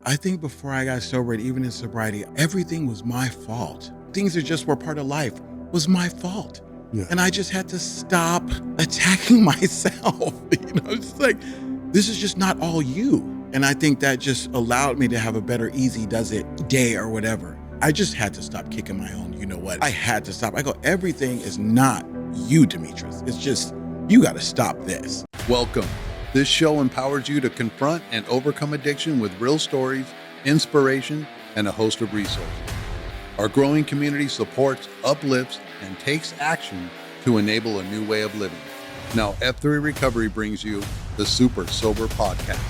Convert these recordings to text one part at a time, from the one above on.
I think before I got sober, and even in sobriety, everything was my fault. Things that just were part of life was my fault. Yeah. And I just had to stop attacking myself. It's like, this is just not all you. And I think that just allowed me to have a better easy does it day or whatever. I just had to stop kicking my own, you know what? I had to stop. I go, everything is not you, Demetrius. It's just, you got to stop this. Welcome. This show empowers you to confront and overcome addiction with real stories, inspiration, and a host of resources. Our growing community supports, uplifts, and takes action to enable a new way of living. Now, F3 Recovery brings you the Super Sober Podcast.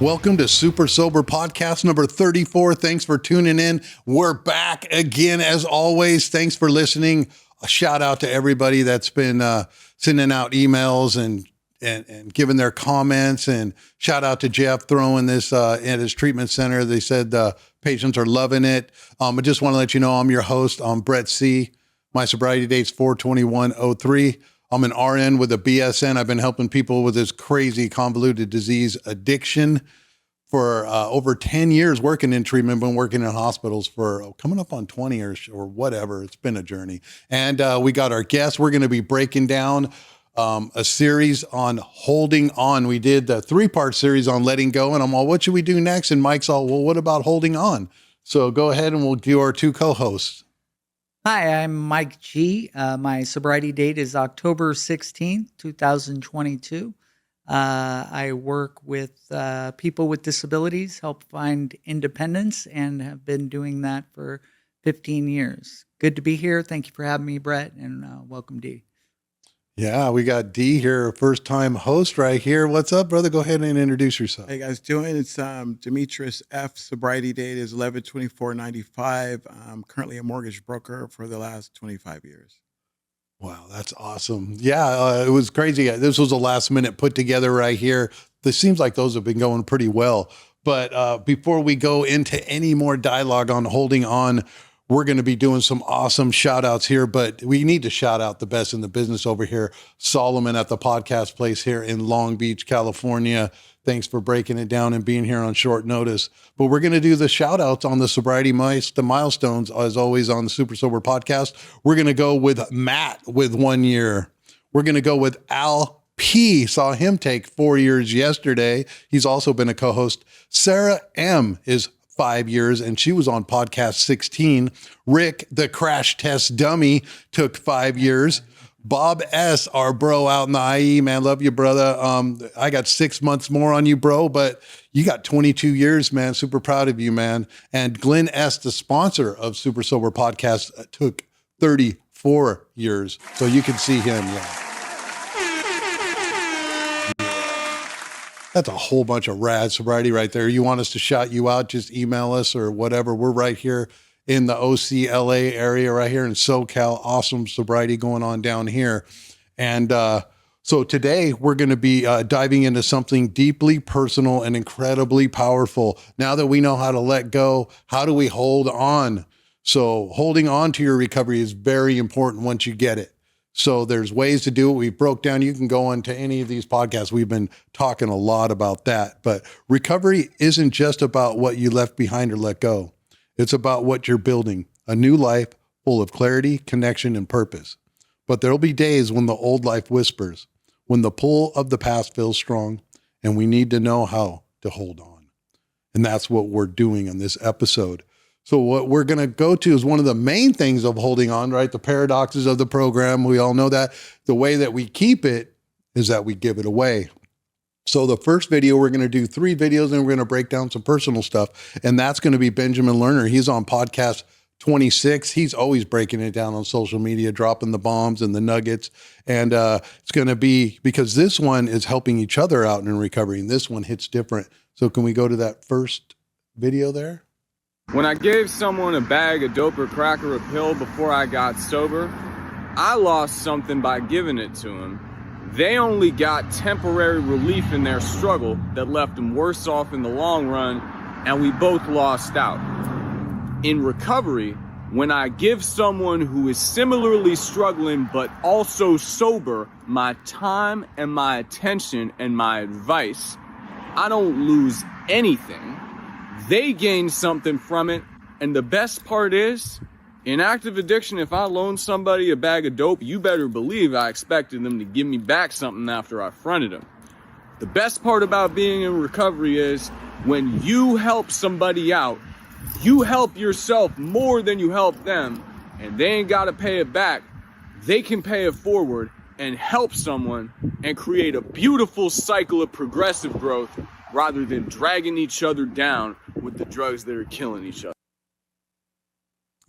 Welcome to Super Sober Podcast number 34. Thanks for tuning in. We're back again as always. Thanks for listening. A shout out to everybody that's been sending out emails and giving their comments, and shout out to Jeff throwing this at his treatment center. They said patients are loving it. I just want to let you know I'm your host. I'm Brett C. My sobriety date's 4/21/03. I'm an RN with a BSN. I've been helping people with this crazy convoluted disease addiction for over 10 years working in treatment. Been working in hospitals for coming up on 20 or whatever. It's been a journey. And we got our guests. We're going to be breaking down a series on holding on. We did the 3-part series on letting go, and I'm all, what should we do next? And Mike's all, well, what about holding on? So go ahead and we'll do our 2 co-hosts. Hi, I'm Mike G. My sobriety date is October 16th, 2022. I work with people with disabilities, help find independence, and have been doing that for 15 years. Good to be here. Thank you for having me, Brett, and welcome, Dee. Yeah, we got D here, first-time host right here. What's up, brother? Go ahead and introduce yourself. Hey guys, doing? It's Demetrius F. Sobriety date is 11/24/95. I'm currently a mortgage broker for the last 25 years. Wow, that's awesome. Yeah, it was crazy. This was a last-minute put together right here. This seems like those have been going pretty well. But before we go into any more dialogue on holding on, we're going to be doing some awesome shout outs here, but we need to shout out the best in the business over here. Solomon at the podcast place here in Long Beach, California. Thanks for breaking it down and being here on short notice. But we're going to do the shout outs on the Sobriety the Milestones, as always, on the Super Sober Podcast. We're going to go with Matt with 1 year. We're going to go with Al P. Saw him take 4 years yesterday. He's also been a co-host. Sarah M. is 5 years, and she was on podcast 16. Rick, the crash test dummy, took 5 years. Bob S., our bro out in the IE, man, love you, brother. I got 6 months more on you, bro, but you got 22 years, man. Super proud of you, man. And Glenn S., the sponsor of Super Sober Podcast, took 34 years. So you can see him, yeah. That's a whole bunch of rad sobriety right there. You want us to shout you out, just email us or whatever. We're right here in the OCLA area right here in SoCal. Awesome sobriety going on down here. And so today we're going to be diving into something deeply personal and incredibly powerful. Now that we know how to let go, how do we hold on? So holding on to your recovery is very important once you get it. So there's ways to do it. We broke down. You can go into any of these podcasts. We've been talking a lot about that. But recovery isn't just about what you left behind or let go. It's about what you're building, a new life full of clarity, connection, and purpose. But there'll be days when the old life whispers, when the pull of the past feels strong, and we need to know how to hold on. And that's what we're doing in this episode. So what we're going to go to is one of the main things of holding on, right? The paradoxes of the program. We all know that. The way that we keep it is that we give it away. So the first video, we're going to do 3 videos, and we're going to break down some personal stuff. And that's going to be Benjamin Lerner. He's on podcast 26. He's always breaking it down on social media, dropping the bombs and the nuggets. And it's going to be, because this one is helping each other out in recovery, and this one hits different. So can we go to that first video there? When I gave someone a bag of dope or crack or a pill before I got sober, I lost something by giving it to them. They only got temporary relief in their struggle that left them worse off in the long run, and we both lost out. In recovery, when I give someone who is similarly struggling but also sober my time and my attention and my advice, I don't lose anything. They gain something from it. And the best part is, in active addiction, if I loan somebody a bag of dope, you better believe I expected them to give me back something after I fronted them. The best part about being in recovery is when you help somebody out, you help yourself more than you help them, and they ain't got to pay it back. They can pay it forward and help someone and create a beautiful cycle of progressive growth rather than dragging each other down with the drugs that are killing each other.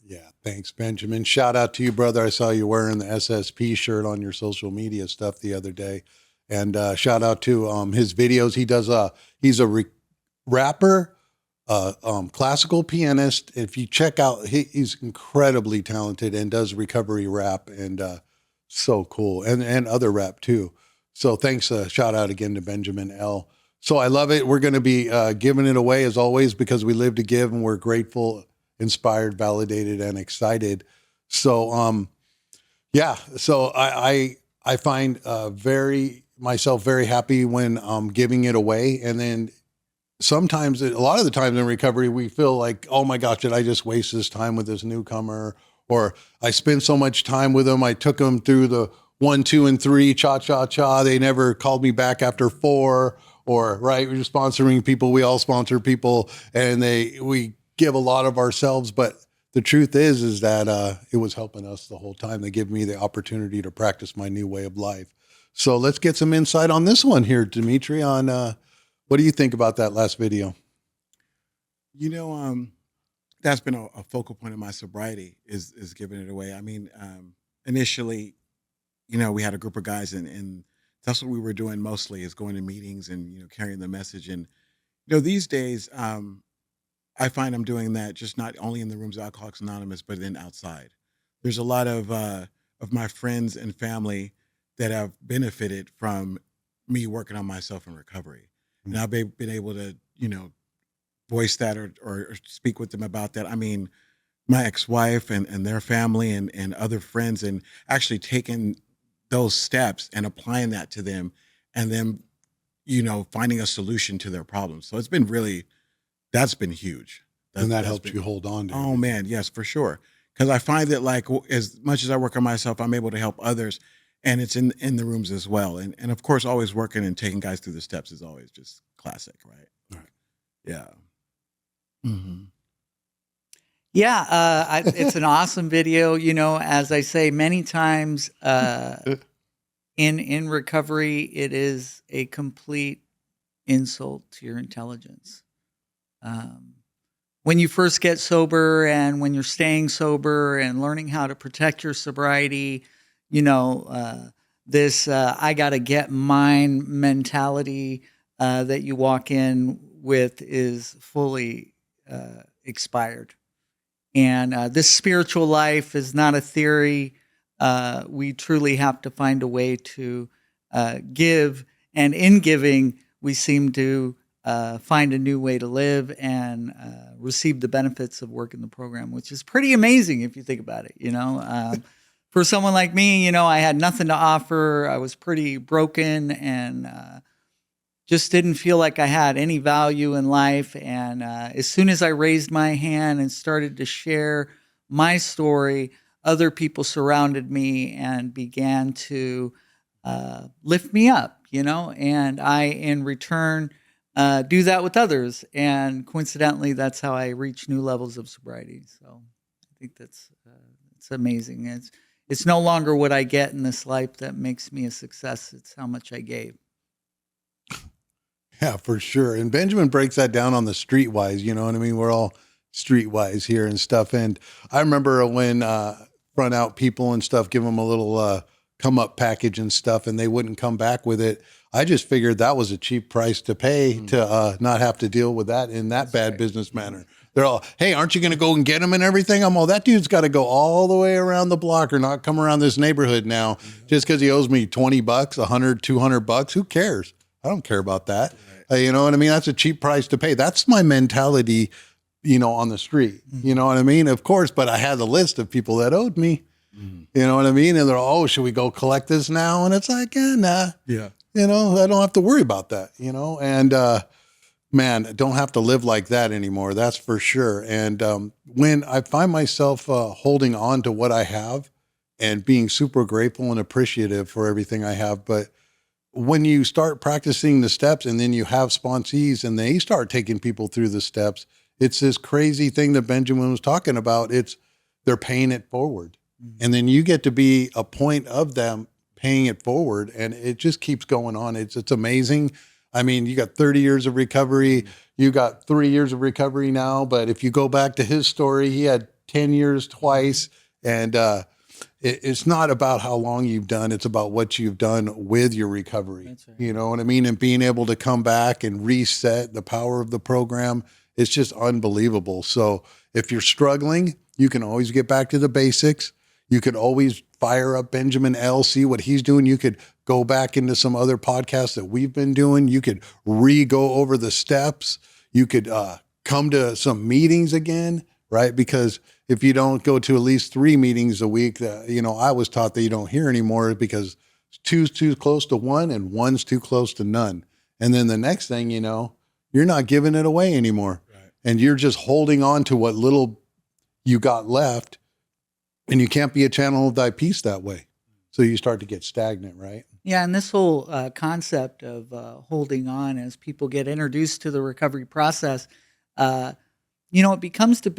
Yeah, thanks, Benjamin. Shout out to you, brother. I saw you wearing the SSP shirt on your social media stuff the other day. And shout out to his videos. He does he's a rapper, classical pianist. If you check out, he's incredibly talented and does recovery rap, and so cool, and other rap too. So thanks, shout out again to Benjamin L. So I love it. We're going to be giving it away as always, because we live to give, and we're grateful, inspired, validated, and excited. So yeah, so I find myself very happy when giving it away. And then sometimes, a lot of the times in recovery, we feel like, oh my gosh, did I just waste this time with this newcomer? Or I spent so much time with them. I took them through the 1, 2, and 3, cha-cha-cha. They never called me back after 4. Or, right, we're sponsoring people. We all sponsor people, and we give a lot of ourselves. But the truth is that it was helping us the whole time. They give me the opportunity to practice my new way of life. So let's get some insight on this one here, Dimitri, on what do you think about that last video? You know, that's been a focal point of my sobriety is giving it away. I mean, initially, you know, we had a group of guys, and that's what we were doing mostly, is going to meetings and, you know, carrying the message. And, you know, these days, I find I'm doing that just not only in the rooms of Alcoholics Anonymous, but then outside. There's a lot of my friends and family that have benefited from me working on myself in recovery. And I've been able to, you know, voice that or speak with them about that. I mean, my ex-wife and their family and other friends, and actually taking those steps and applying that to them, and then, you know, finding a solution to their problems. So it's been really, that's been huge. And that helps you hold on to it. Oh man, yes, for sure. Because I find that, like, as much as I work on myself, I'm able to help others. And it's in the rooms as well. And of course, always working and taking guys through the steps is always just classic, right? Right. Yeah. Mm-hmm. Yeah, it's an awesome video. You know, as I say many times, in recovery, it is a complete insult to your intelligence. When you first get sober, and when you're staying sober and learning how to protect your sobriety, you know, this I gotta get mine mentality that you walk in with is fully expired. And this spiritual life is not a theory. We truly have to find a way to give. And in giving, we seem to find a new way to live and receive the benefits of working the program, which is pretty amazing if you think about it, you know. For someone like me, you know, I had nothing to offer. I was pretty broken and just didn't feel like I had any value in life. And as soon as I raised my hand and started to share my story, other people surrounded me and began to lift me up, you know, and I, in return, do that with others. And coincidentally, that's how I reach new levels of sobriety. So I think that's it's amazing. It's no longer what I get in this life that makes me a success. It's how much I gave. Yeah, for sure. And Benjamin breaks that down on the streetwise, you know what I mean? We're all streetwise here and stuff. And I remember when front out people and stuff, give them a little come up package and stuff, and they wouldn't come back with it. I just figured that was a cheap price to pay to not have to deal with that in that bad business manner. They're all, hey, aren't you going to go and get them and everything? I'm all, that dude's got to go all the way around the block or not come around this neighborhood now just because he owes me $20, $100, $200. Who cares? I don't care about that. Right. You know what I mean? That's a cheap price to pay. That's my mentality, you know, on the street. You know what I mean? Of course, but I had the list of people that owed me. You know what I mean? And they're, oh, should we go collect this now? And it's like, nah. Yeah. You know, I don't have to worry about that, you know? And man, don't have to live like that anymore. That's for sure. And when I find myself holding on to what I have and being super grateful and appreciative for everything I have, but when you start practicing the steps and then you have sponsees and they start taking people through the steps, it's this crazy thing that Benjamin was talking about. They're paying it forward. Mm-hmm. And then you get to be a point of them paying it forward, and it just keeps going on. It's amazing. I mean, you got 30 years of recovery. You got 3 years of recovery now. But if you go back to his story, he had 10 years twice. And it's not about how long you've done. It's about what you've done with your recovery. That's right. You know what I mean? And being able to come back and reset the power of the program, it's just unbelievable. So if you're struggling, you can always get back to the basics. You could always fire up Benjamin L, see what he's doing. You could go back into some other podcasts that we've been doing. You could go over the steps. You could come to some meetings again, right? Because if you don't go to at least 3 meetings a week, I was taught that you don't hear anymore because two's too close to one and one's too close to none. And then the next thing you know, you're not giving it away anymore. Right. And you're just holding on to what little you got left. And you can't be a channel of thy peace that way. So you start to get stagnant, right? Yeah, and this whole concept of holding on as people get introduced to the recovery process, it comes to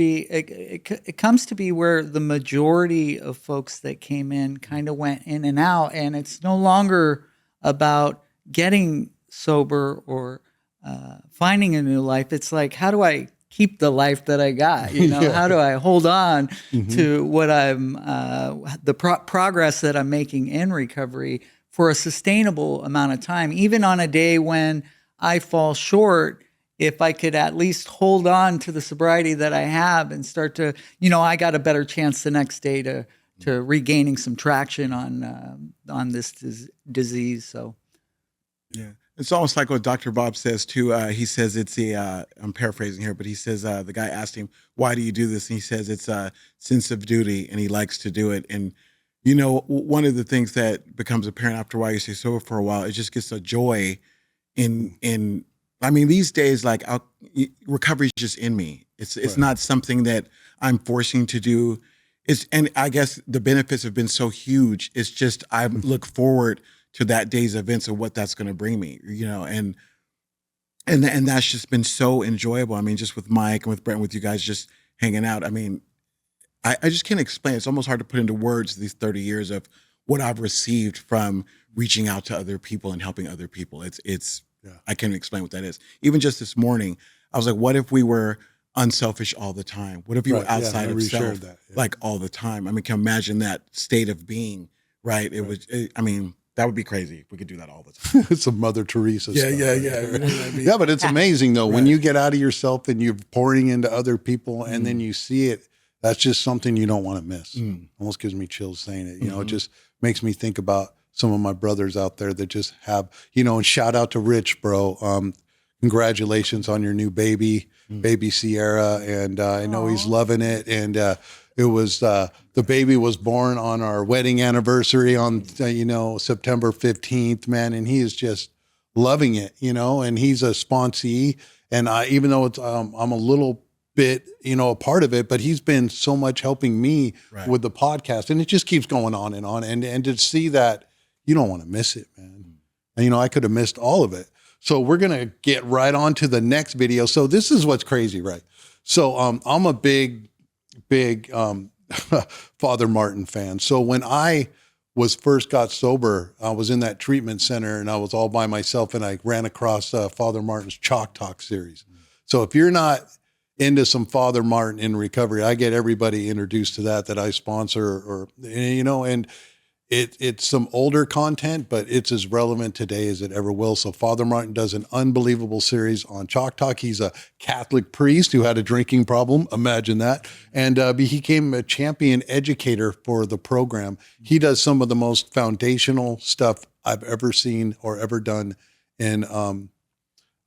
be where the majority of folks that came in kind of went in and out, and it's no longer about getting sober or finding a new life. It's like, how do I keep the life that I got? Yeah. How do I hold on to what I'm, the progress that I'm making in recovery for a sustainable amount of time, even on a day when I fall short. If I could at least hold on to the sobriety that I have and start to, I got a better chance the next day to regaining some traction on this disease. So, yeah. It's almost like what Dr. Bob says too. He says it's I'm paraphrasing here, but he says the guy asked him, why do you do this? And he says it's a sense of duty and he likes to do it. And, one of the things that becomes apparent after a while, you stay sober for a while, it just gets a joy in these days, like recovery is just in me. It's right. Not something that I'm forcing to do. And I guess the benefits have been so huge. It's just, I look forward to that day's events and what that's going to bring me, and that's just been so enjoyable. I mean, just with Mike and with Brent, with you guys just hanging out. I mean, I just can't explain. It's almost hard to put into words these 30 years of what I've received from reaching out to other people and helping other people. It's I can't explain what that is. Even just this morning, I was like, what if we were unselfish all the time? What if you were outside of self, like all the time? I mean, can you imagine that state of being, right? That would be crazy if we could do that all the time. It's a Mother Teresa stuff. Yeah. Yeah, but it's amazing though. Right. When you get out of yourself and you're pouring into other people and then you see it, that's just something you don't want to miss. Almost gives me chills saying it. It just makes me think about some of my brothers out there that just have, and shout out to Rich, bro. Congratulations on your new baby Sierra. And I know he's loving it. And it was, the baby was born on our wedding anniversary on, September 15th, man. And he is just loving it, and he's a sponsee. And even though it's, I'm a little bit, a part of it, but he's been so much helping me with the podcast, and it just keeps going on. And to see that, you don't want to miss it, man. And, I could have missed all of it. So we're going to get right on to the next video. So this is what's crazy, right? So I'm a big Father Martin fan. So when I first got sober, I was in that treatment center and I was all by myself and I ran across Father Martin's Chalk Talk series. So if you're not into some Father Martin in recovery, I get everybody introduced to that I sponsor and it's some older content, but it's as relevant today as it ever will. So Father Martin does an unbelievable series on Chalk Talk. He's a Catholic priest who had a drinking problem. Imagine that. And he became a champion educator for the program. He does some of the most foundational stuff I've ever seen or ever done in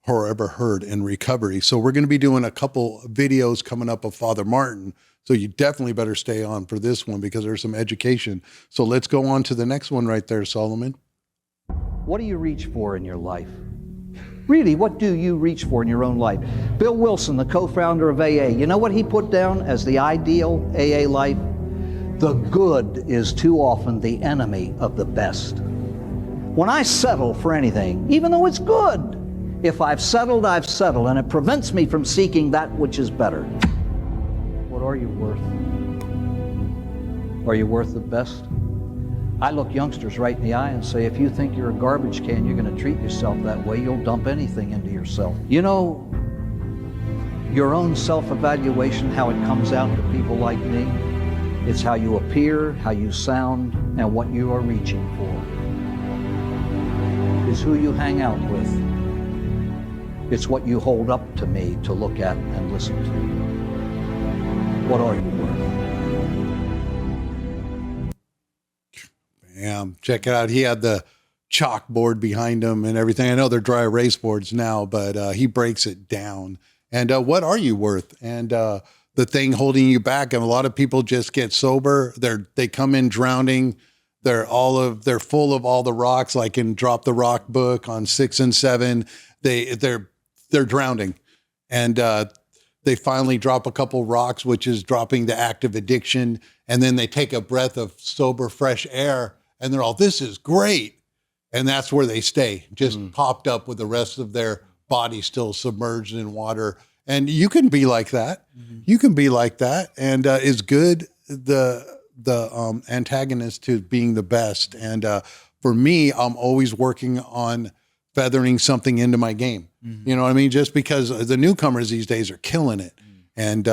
or ever heard in recovery. So we're going to be doing a couple videos coming up of Father Martin. So you definitely better stay on for this one because there's some education. So let's go on to the next one right there, Solomon. What do you reach for in your life? Really, what do you reach for in your own life? Bill Wilson, the co-founder of AA, you know what he put down as the ideal AA life? The good is too often the enemy of the best. When I settle for anything, even though it's good, if I've settled, and it prevents me from seeking that which is better. What are you worth? Are you worth the best? I look youngsters right in the eye and say, if you think you're a garbage can, you're going to treat yourself that way, you'll dump anything into yourself. You know, your own self-evaluation, how it comes out to people like me, it's how you appear, how you sound, and what you are reaching for. Is who you hang out with. It's what you hold up to me to look at and listen to. What are you worth? Bam. Check it out. He had the chalkboard behind him and everything. I know they're dry erase boards now, but he breaks it down. And what are you worth? And the thing holding you back. And a lot of people just get sober. They come in drowning. They're full of all the rocks, like in Drop the Rock book on 6 and 7. They're drowning. And they finally drop a couple rocks, which is dropping the active addiction. And then they take a breath of sober, fresh air. And they're all, this is great. And that's where they stay, just popped up with the rest of their body still submerged in water. And you can be like that. You can be like that. And is good the antagonist to being the best. And for me, I'm always working on feathering something into my game. You know what I mean? Just because the newcomers these days are killing it. And,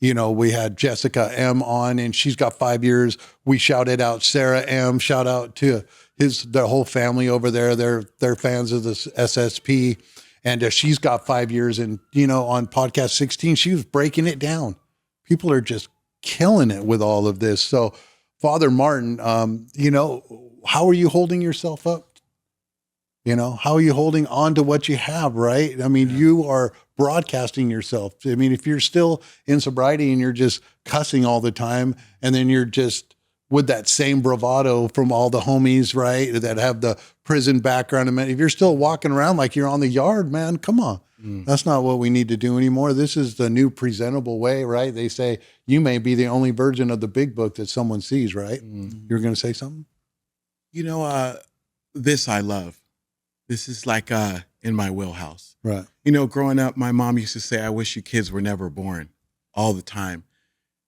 you know, we had Jessica M on and she's got 5 years. We shouted out Sarah M, shout out to their whole family over there. They're fans of this SSP. And she's got 5 years. And, you know, on podcast 16, she was breaking it down. People are just killing it with all of this. So Father Martin, you know, how are you holding yourself up? You know, how are you holding on to what you have, right? I mean, you are broadcasting yourself. I mean, if you're still in sobriety and you're just cussing all the time, and then you're just with that same bravado from all the homies, right, that have the prison background. I mean, if you're still walking around like you're on the yard, man, come on. That's not what we need to do anymore. This is the new presentable way, right? They say you may be the only version of the big book that someone sees, right? You're going to say something? You know, this I love. This is like in my wheelhouse. Right. You know, growing up, my mom used to say, I wish you kids were never born, all the time.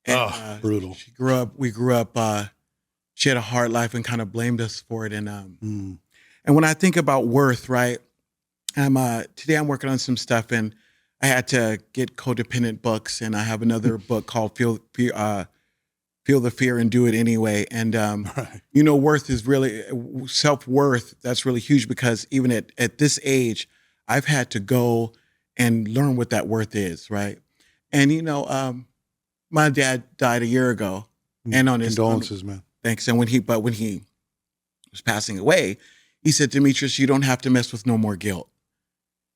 And, brutal. We grew up, she had a hard life and kind of blamed us for it. And when I think about worth, right, today I'm working on some stuff and I had to get codependent books, and I have another book called Feel the Fear and Do It Anyway. And, you know, worth is really, self-worth, that's really huge, because even at this age, I've had to go and learn what that worth is, right? And, you know, my dad died a year ago. And on his condolences, man. Thanks. And when he was passing away, he said, Demetrius, you don't have to mess with no more guilt.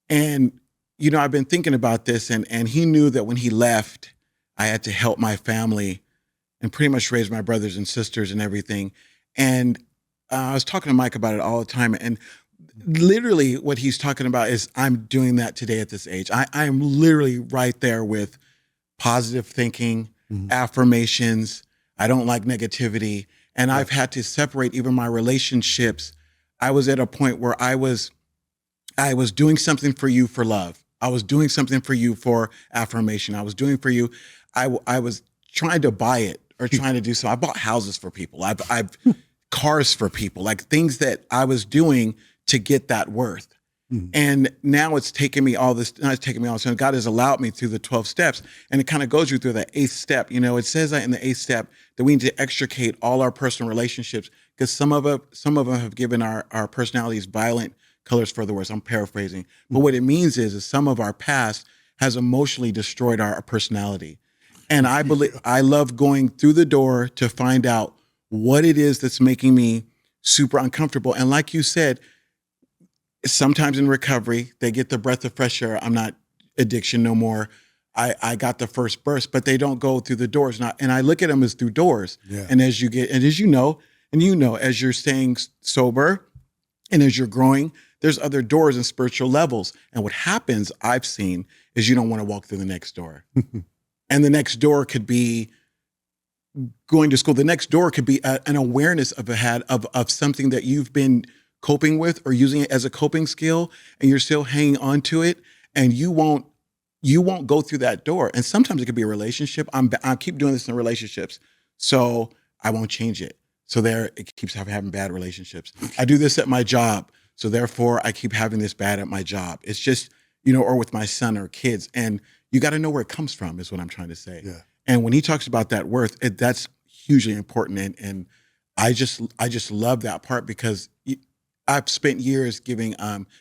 And, you know, I've been thinking about this, and he knew that when he left, I had to help my family and pretty much raise my brothers and sisters and everything. And I was talking to Mike about it all the time. And literally what he's talking about is I'm doing that today at this age. I am literally right there with positive thinking, affirmations. I don't like negativity. And I've had to separate even my relationships. I was at a point where I was doing something for you for love. I was doing something for you for affirmation. I was doing for you. I was trying to buy it or trying to do so. I bought houses for people. I've cars for people, like things that I was doing to get that worth. And now it's taken me all this, not it's taken me all this time. God has allowed me through the 12 steps, and it kind of goes you through the 8th step. You know, it says that in the 8th step that we need to extricate all our personal relationships, because some of them have given our personalities violent colors for the worse. I'm paraphrasing. But what it means is some of our past has emotionally destroyed our personality. And I believe I love going through the door to find out what it is that's making me super uncomfortable. And like you said, sometimes in recovery, they get the breath of fresh air. I'm not addiction no more. I got the first burst, but they don't go through the doors. And I look at them as through doors. Yeah. And as you know, as you're staying sober, And as you're growing, there's other doors and spiritual levels. And what happens, I've seen, is you don't want to walk through the next door. And the next door could be going to school. The next door could be an awareness of something that you've been coping with or using it as a coping skill, and you're still hanging on to it, and you won't go through that door. And sometimes it could be a relationship. I keep doing this in relationships, so I won't change it. So there, it keeps having bad relationships. I do this at my job, so therefore I keep having this bad at my job. It's just, or with my son or kids, and you got to know where it comes from, is what I'm trying to say. Yeah. And when he talks about that worth, that's hugely important. And I just love that part, because I've spent years giving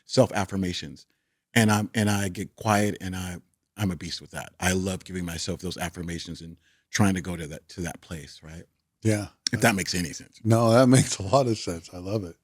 self affirmations, and I get quiet, and I'm a beast with that. I love giving myself those affirmations and trying to go to that place, right? Yeah. If that makes any sense. No, that makes a lot of sense. I love it.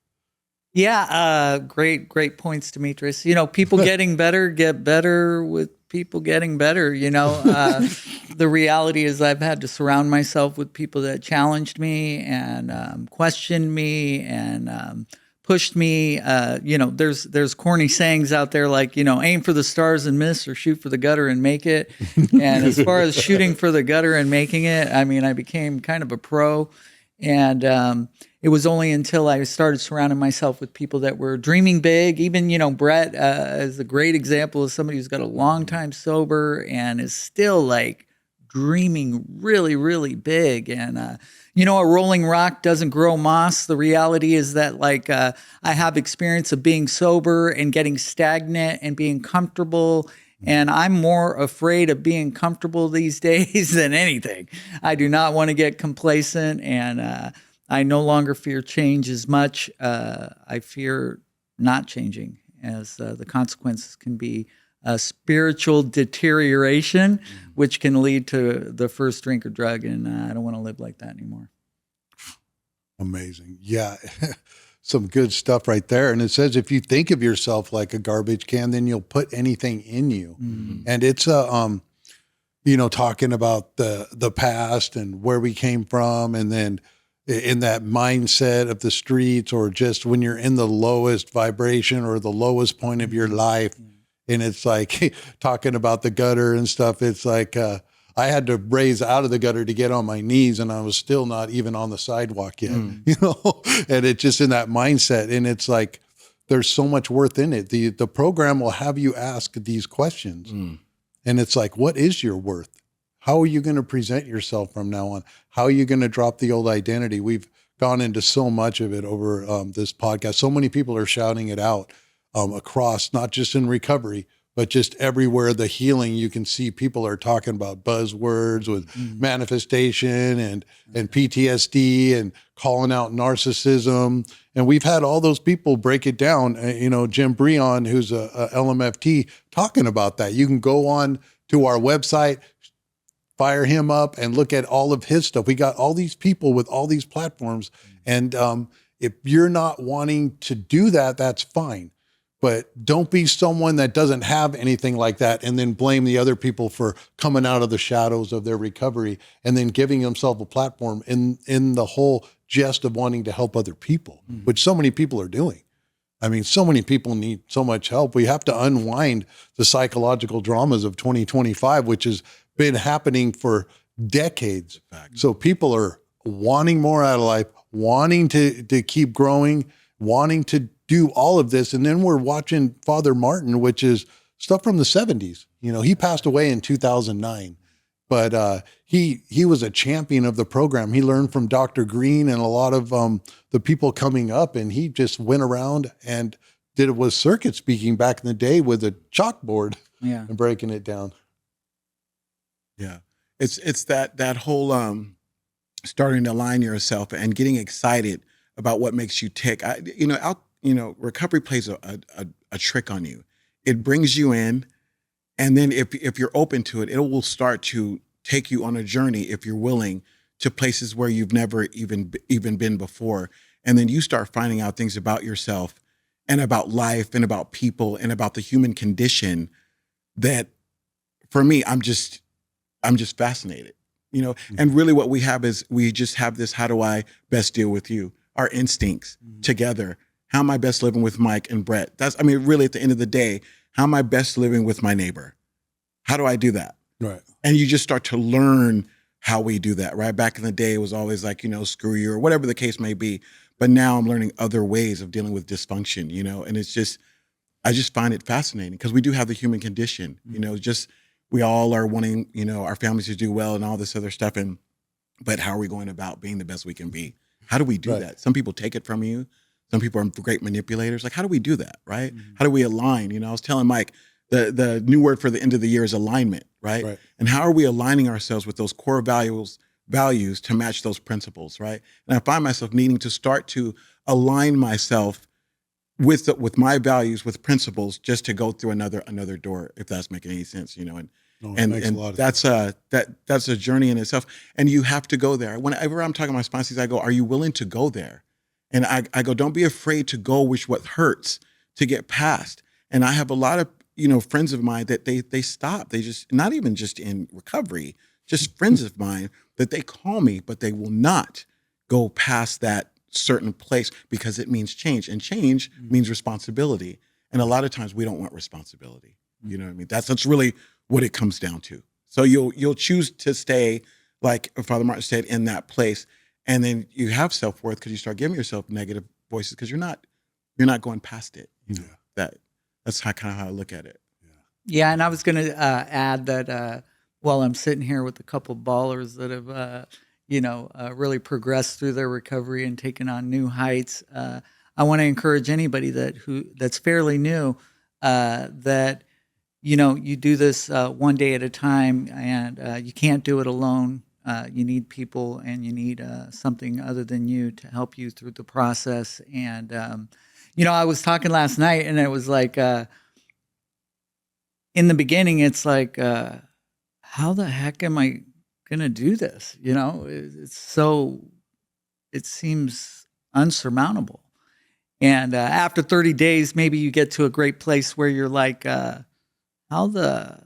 Yeah, great points, Demetrius. People getting better get better with people getting better. The reality is I've had to surround myself with people that challenged me and questioned me and pushed me. There's corny sayings out there like, aim for the stars and miss, or shoot for the gutter and make it. And as far as shooting for the gutter and making it, I became kind of a pro. And it was only until I started surrounding myself with people that were dreaming big. Even, Brett is a great example of somebody who's got a long time sober and is still like dreaming really, really big. And, a rolling rock doesn't grow moss. The reality is that I have experience of being sober and getting stagnant and being comfortable. And I'm more afraid of being comfortable these days than anything. I do not want to get complacent, and I no longer fear change as much. I fear not changing, as the consequences can be spiritual deterioration, which can lead to the first drink or drug, and I don't want to live like that anymore. Amazing. Yeah. Some good stuff right there. And it says, if you think of yourself like a garbage can, then you'll put anything in you. Mm-hmm. And it's talking about the past and where we came from, and then in that mindset of the streets, or just when you're in the lowest vibration or the lowest point of your life. Mm-hmm. And it's like talking about the gutter and stuff. It's like, I had to raise out of the gutter to get on my knees, and I was still not even on the sidewalk yet, and it's just in that mindset. And it's like, there's so much worth in it. The program will have you ask these questions, and it's like, what is your worth? How are you going to present yourself from now on? How are you going to drop the old identity? We've gone into so much of it over this podcast. So many people are shouting it out across, not just in recovery, but just everywhere. The healing, you can see people are talking about buzzwords with manifestation and PTSD and calling out narcissism. And we've had all those people break it down. Jim Breon, who's a LMFT, talking about that. You can go on to our website, fire him up, and look at all of his stuff. We got all these people with all these platforms. And if you're not wanting to do that, that's fine. But don't be someone that doesn't have anything like that and then blame the other people for coming out of the shadows of their recovery and then giving themselves a platform in the whole jest of wanting to help other people, which so many people are doing. So many people need so much help. We have to unwind the psychological dramas of 2025, which has been happening for decades. So people are wanting more out of life, wanting to keep growing, wanting to do all of this. And then we're watching Father Martin, which is stuff from the 70s. He passed away in 2009, but he was a champion of the program. He learned from Dr. Green and a lot of the people coming up, and he just went around and did it with circuit speaking back in the day with a chalkboard and breaking it down. Yeah. It's that whole starting to align yourself and getting excited about what makes you tick. Recovery plays a trick on you. It brings you in, and then if you're open to it, it will start to take you on a journey, if you're willing, to places where you've never even been before. And then you start finding out things about yourself and about life and about people and about the human condition that, for me, I'm just fascinated, And really what we have is we just have this, how do I best deal with you? Our instincts together how am I best living with Mike and Brett? Really at the end of the day, how am I best living with my neighbor? How do I do that? Right. And you just start to learn how we do that, right? Back in the day, it was always like, screw you or whatever the case may be. But now I'm learning other ways of dealing with dysfunction, and I just find it fascinating because we do have the human condition, we all are wanting, our families to do well and all this other stuff. But how are we going about being the best we can be? How do we do that? Some people take it from you. Some people are great manipulators. Like, how do we do that, right? How do we align? I was telling Mike, the new word for the end of the year is alignment, right? And how are we aligning ourselves with those core values to match those principles, right? And I find myself needing to start to align myself with my values, with principles, just to go through another door, if that's making any sense, and that's a journey in itself. And you have to go there. Whenever I'm talking to my sponsees, I go, are you willing to go there? And I go, don't be afraid to go with what hurts to get past. And I have a lot of, friends of mine that they stop. They just, not even just in recovery, just friends of mine that they call me, but they will not go past that certain place because it means change. And change means responsibility. And a lot of times we don't want responsibility. You know what I mean? That's really what it comes down to. So you'll choose to stay, like Father Martin said, in that place. And then you have self-worth because you start giving yourself negative voices because you're not going past it. That's kind of how I look at it. Yeah, and I was going to add that while I'm sitting here with a couple ballers that have, really progressed through their recovery and taken on new heights, I want to encourage anybody that's fairly new that, you do this one day at a time, and you can't do it alone. You need people, and you need something other than you to help you through the process. And, I was talking last night, and it was like, in the beginning, it's like, how the heck am I going to do this? It seems unsurmountable. And after 30 days, maybe you get to a great place where you're like, how the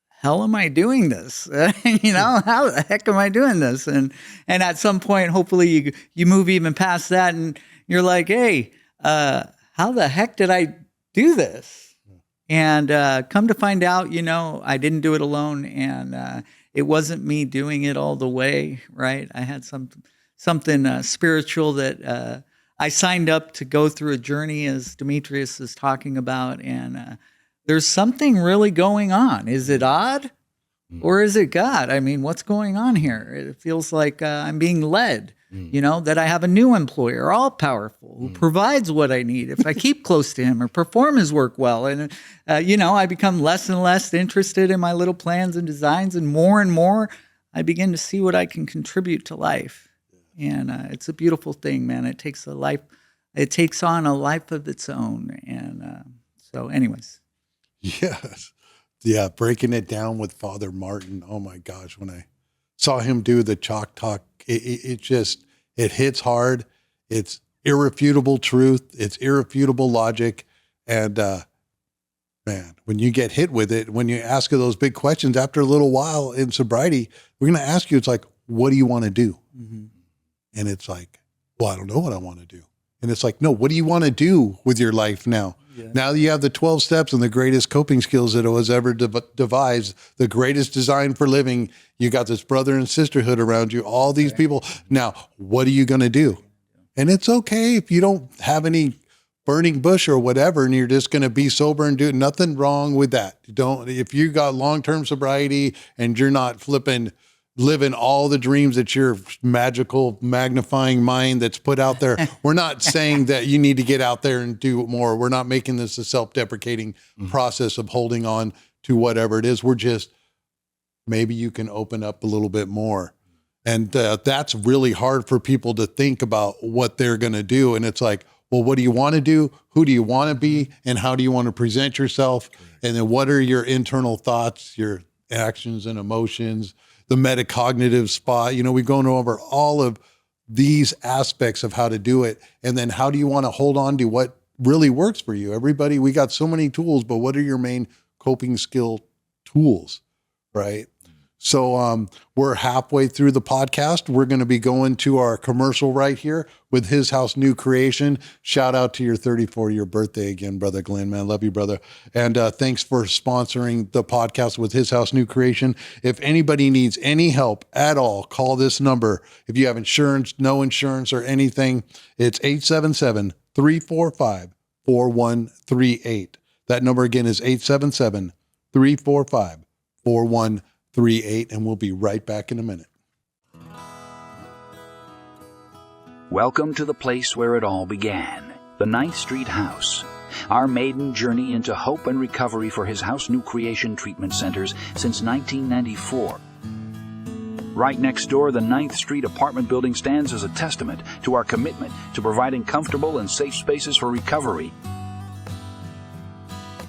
hell am I doing this? How the heck am I doing this? And at some point, hopefully you move even past that, and you're like, hey, how the heck did I do this? And come to find out, I didn't do it alone, and it wasn't me doing it all the way, right? I had something spiritual that I signed up to go through a journey, as Demetrius is talking about, and there's something really going on. Is it odd, or is it God? I mean, what's going on here? It feels like I'm being led. That I have a new employer, all powerful, who provides what I need if I keep close to him or perform his work well. And, I become less and less interested in my little plans and designs, and more I begin to see what I can contribute to life. And it's a beautiful thing, man. It takes on a life of its own. And so anyways. Yes. Yeah. Breaking it down with Father Martin. Oh my gosh. When I saw him do the chalk talk, it hits hard. It's irrefutable truth. It's irrefutable logic. And man, when you get hit with it, when you ask those big questions after a little while in sobriety, we're going to ask you, it's like, what do you want to do? And it's like, well, I don't know what I want to do. And it's like, no, what do you want to do with your life now? Yeah. Now that you have the 12 steps and the greatest coping skills that it was ever devised, the greatest design for living, you got this brother and sisterhood around you, all these people. Now, what are you going to do? And it's okay if you don't have any burning bush or whatever, and you're just going to be sober and do nothing wrong with that. If you got long-term sobriety and you're not living all the dreams that your magical magnifying mind that's put out there. We're not saying that you need to get out there and do more. We're not making this a self-deprecating process of holding on to whatever it is. We're just, maybe you can open up a little bit more. And that's really hard for people to think about what they're going to do. And it's like, well, what do you want to do? Who do you want to be? And how do you want to present yourself? And then what are your internal thoughts, your actions and emotions, the metacognitive spot? We've gone over all of these aspects of how to do it. And then how do you want to hold on to what really works for you? Everybody, we got so many tools, but what are your main coping skill tools, right? So we're halfway through the podcast. We're going to be going to our commercial right here with His House New Creation. Shout out to your 34-year birthday again, Brother Glenn, man. Love you, brother. And thanks for sponsoring the podcast with His House New Creation. If anybody needs any help at all, call this number. If you have insurance, no insurance or anything, it's 877-345-4138. That number again is 877-345-4138. And we'll be right back in a minute. Welcome to the place where it all began, the 9th Street House. Our maiden journey into hope and recovery for His House New Creation treatment centers since 1994. Right next door, the 9th Street apartment building stands as a testament to our commitment to providing comfortable and safe spaces for recovery.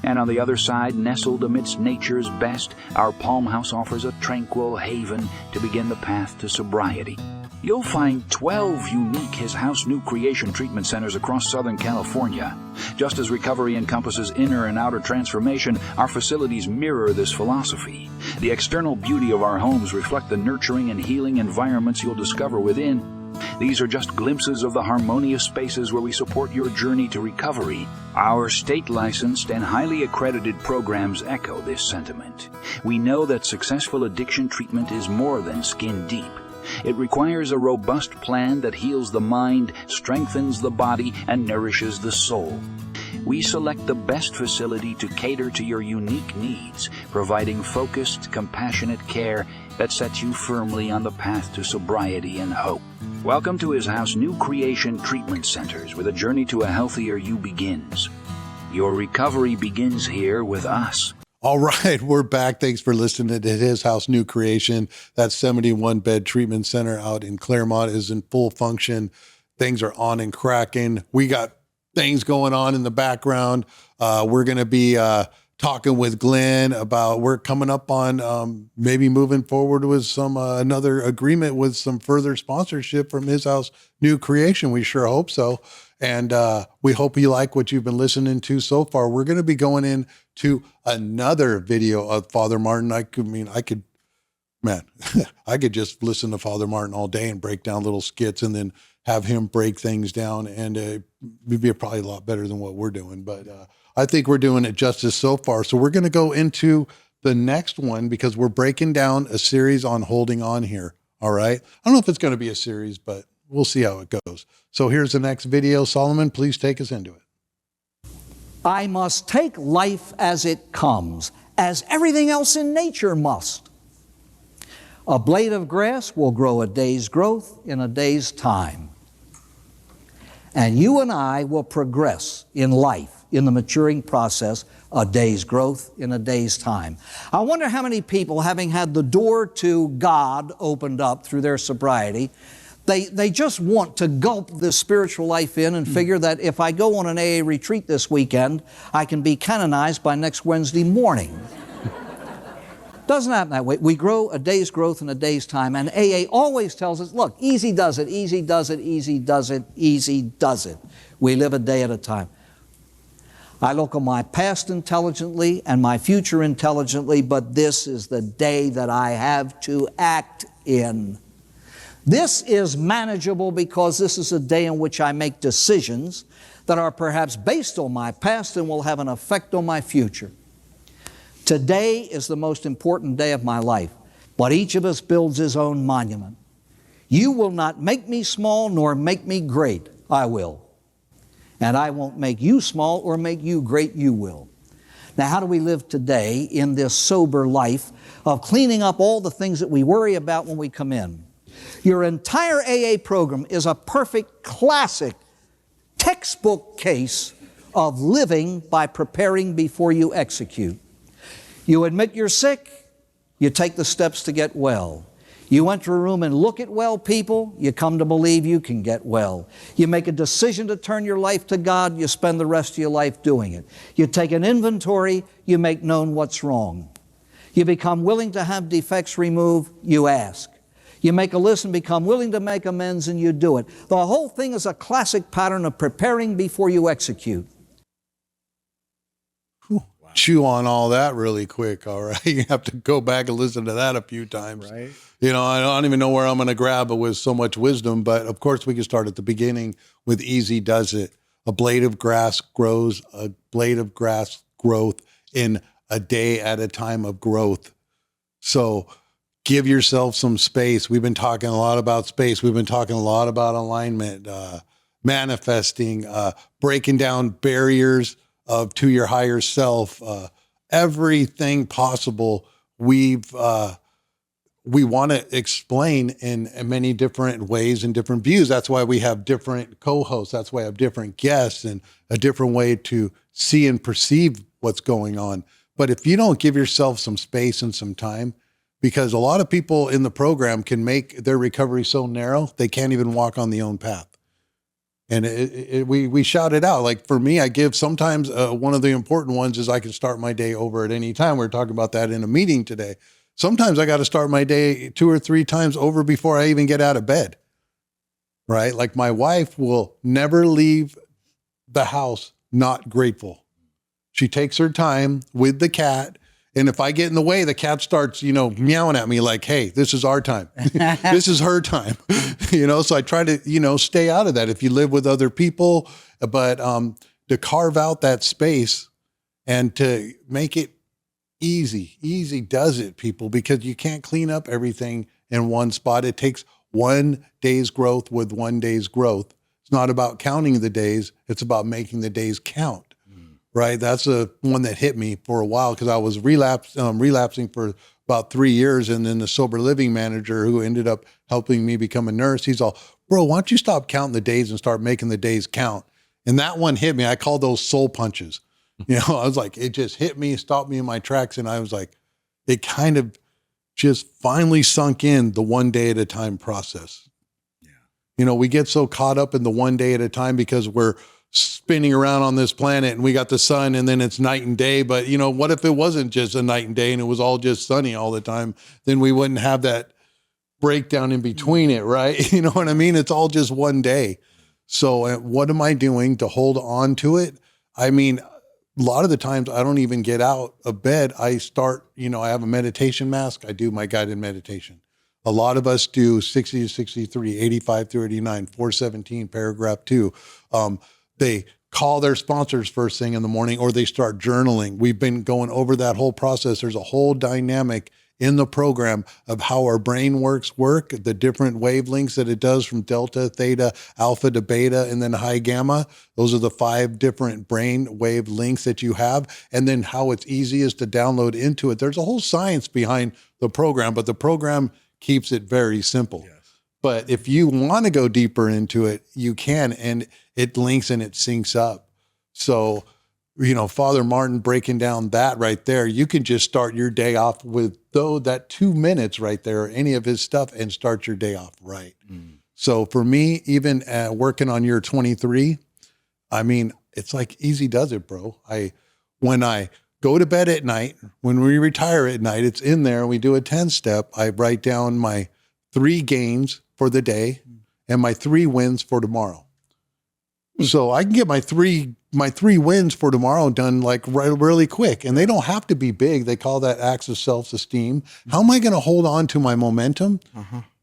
And on the other side, nestled amidst nature's best, our Palm House offers a tranquil haven to begin the path to sobriety. You'll find 12 unique His House New Creation treatment centers across Southern California. Just as recovery encompasses inner and outer transformation, our facilities mirror this philosophy. The external beauty of our homes reflect the nurturing and healing environments you'll discover within. These are just glimpses of the harmonious spaces where we support your journey to recovery. Our state-licensed and highly accredited programs echo this sentiment. We know that successful addiction treatment is more than skin deep. It requires a robust plan that heals the mind, strengthens the body, and nourishes the soul. We select the best facility to cater to your unique needs, providing focused, compassionate care that sets you firmly on the path to sobriety and hope. Welcome to His House New Creation Treatment Centers, where the journey to a healthier you begins. Your recovery begins here with us. All right, we're back. Thanks for listening to His House New Creation. That 71-bed treatment center out in Claremont is in full function. Things are on and cracking. We got things going on in the background. We're going to be talking with Glenn about we're coming up on maybe moving forward with some another agreement with some further sponsorship from His House New Creation. We sure hope so. And we hope you like what you've been listening to so far. We're going to be going into another video of Father Martin. I could just listen to Father Martin all day and break down little skits and then have him break things down. And it'd be probably a lot better than what we're doing. But I think we're doing it justice so far. So we're going to go into the next one because we're breaking down a series on holding on here. All right. I don't know if it's going to be a series, but we'll see how it goes. So here's the next video. Solomon, please take us into it. I must take life as it comes, as everything else in nature must. A blade of grass will grow a day's growth in a day's time. And you and I will progress in life, in the maturing process, a day's growth in a day's time. I wonder how many people, having had the door to God opened up through their sobriety, they just want to gulp this spiritual life in and figure that if I go on an AA retreat this weekend, I can be canonized by next Wednesday morning. Doesn't happen that way. We grow a day's growth in a day's time, and AA always tells us, look, easy does it, easy does it, easy does it, easy does it. We live a day at a time. I look at my past intelligently and my future intelligently, but this is the day that I have to act in. This is manageable because this is a day in which I make decisions that are perhaps based on my past and will have an effect on my future. Today is the most important day of my life, but each of us builds his own monument. You will not make me small nor make me great. I will. And I won't make you small or make you great. You will. Now, how do we live today in this sober life of cleaning up all the things that we worry about when we come in? Your entire AA program is a perfect, classic, textbook case of living by preparing before you execute. You admit you're sick, you take the steps to get well. You enter a room and look at well people, you come to believe you can get well. You make a decision to turn your life to God, you spend the rest of your life doing it. You take an inventory, you make known what's wrong. You become willing to have defects removed, you ask. You make a list and become willing to make amends, and you do it. The whole thing is a classic pattern of preparing before you execute. Wow. chew on all that really quick. All right. You have to go back and listen to that a few times. Right. You know, I don't even know where I'm going to grab it with so much wisdom, but of course we can start at the beginning with easy does it. A blade of grass grows, a blade of grass growth in a day at a time of growth. So give yourself some space. We've been talking a lot about space. We've been talking a lot about alignment, manifesting, breaking down barriers to your higher self, everything possible. We want to explain in many different ways and different views. That's why we have different co-hosts. That's why I have different guests and a different way to see and perceive what's going on. But if you don't give yourself some space and some time, because a lot of people in the program can make their recovery so narrow, they can't even walk on the own path. And we shout it out. Like for me, I give sometimes one of the important ones is I can start my day over at any time. We were talking about that in a meeting today. Sometimes I got to start my day 2 or 3 times over before I even get out of bed, right? Like my wife will never leave the house not grateful. She takes her time with the cat. And if I get in the way, the cat starts, meowing at me like, hey, this is our time. This is her time. So I try to, stay out of that if you live with other people, but to carve out that space and to make it easy does it, people, because you can't clean up everything in one spot. It takes one day's growth with one day's growth. It's not about counting the days. It's about making the days count. Right. That's one that hit me for a while because I was relapsing for about 3 years. And then the sober living manager who ended up helping me become a nurse, he's all, bro, why don't you stop counting the days and start making the days count? And that one hit me. I call those soul punches. I was like, it just hit me, stopped me in my tracks. And I was like, it kind of just finally sunk in the one day at a time process. Yeah. We get so caught up in the one day at a time because we're spinning around on this planet and we got the sun and then it's night and day. But what if it wasn't just a night and day and it was all just sunny all the time? Then we wouldn't have that breakdown in between it, right? You know what I mean? It's all just one day. So what am I doing to hold on to it? I mean, a lot of the times I don't even get out of bed. I start, I have a meditation mask. I do my guided meditation. A lot of us do 60 to 63, 85 through 89, 417, paragraph 2. They call their sponsors first thing in the morning or they start journaling. We've been going over that whole process. There's a whole dynamic in the program of how our brain work, the different wavelengths that it does from delta, theta, alpha to beta, and then high gamma. Those are the 5 different brain wave links that you have. And then how it's easiest to download into it. There's a whole science behind the program, but the program keeps it very simple. Yes. But if you want to go deeper into it, you can, and it links and it syncs up. So, Father Martin breaking down that right there, you can just start your day off with that 2 minutes right there, any of his stuff, and start your day off right. So for me, even working on year 23, I mean, it's like easy does it, bro. When I go to bed at night, when we retire at night, it's in there. We do a 10-step. I write down my 3 gains for the day and my 3 wins for tomorrow. So I can get my three wins for tomorrow done like really quick, and they don't have to be big. They call that acts of self-esteem. How am I going to hold on to my momentum?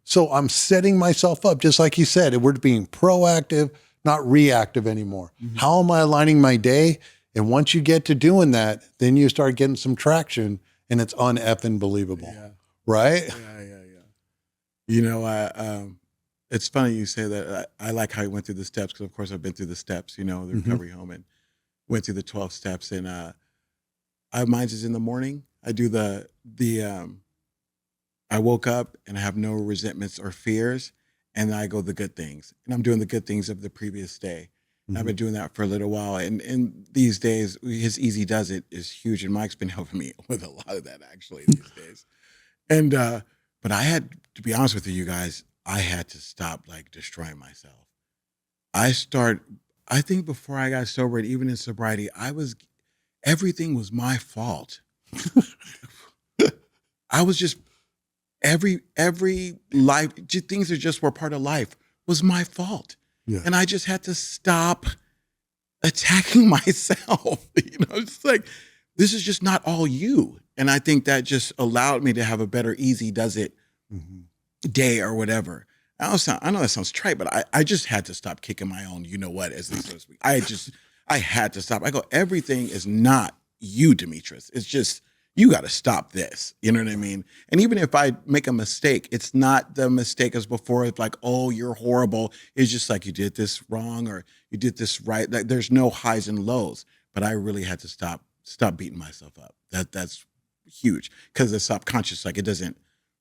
So I'm setting myself up, just like you said, we're being proactive, not reactive anymore. How am I aligning my day? And once you get to doing that, then you start getting some traction, and it's un-effing believable, right? Yeah. It's funny you say that. I like how you went through the steps because, of course, I've been through the steps, the recovery home, and went through the 12 steps. And mine's is in the morning. I do I woke up and I have no resentments or fears, and I go the good things. And I'm doing the good things of the previous day. I've been doing that for a little while. And these days, his easy does it is huge. And Mike's been helping me with a lot of that, actually, these days. And, but I had, to be honest with you guys, I had to stop destroying myself. I think before I got sober, and even in sobriety, everything was my fault. I was just, every life, things that just were part of life was my fault. Yeah. And I just had to stop attacking myself. It's like, this is just not all you. And I think that just allowed me to have a better, easy does it day or whatever. I know that sounds trite, but I just had to stop kicking my own, you know what, as they so to speak. I had to stop. I go, everything is not you, Demetrius. It's just, you got to stop this. You know what I mean? And even if I make a mistake, it's not the mistake as before. It's like, oh, you're horrible. It's just like, you did this wrong or you did this right. Like, there's no highs and lows. But I really had to stop beating myself up. That's huge, because the subconscious, like, it doesn't,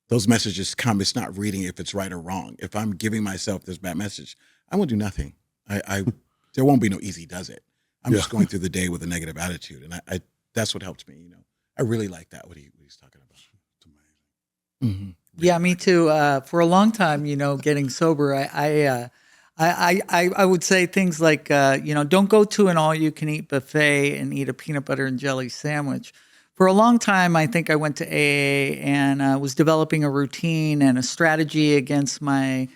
those messages come, it's not reading if it's right or wrong. If I'm giving myself this bad message, I will do nothing. There won't be no easy does it. I'm just going through the day with a negative attitude. And I that's what helped me, you know. I really like that, what he's talking about. It's amazing. Mm-hmm. Yeah, me too. For a long time, you know, getting sober, I would say things like, you know, don't go to an all-you-can-eat buffet and eat a peanut butter and jelly sandwich. For a long time, I think I went to AA and was developing a routine and a strategy against my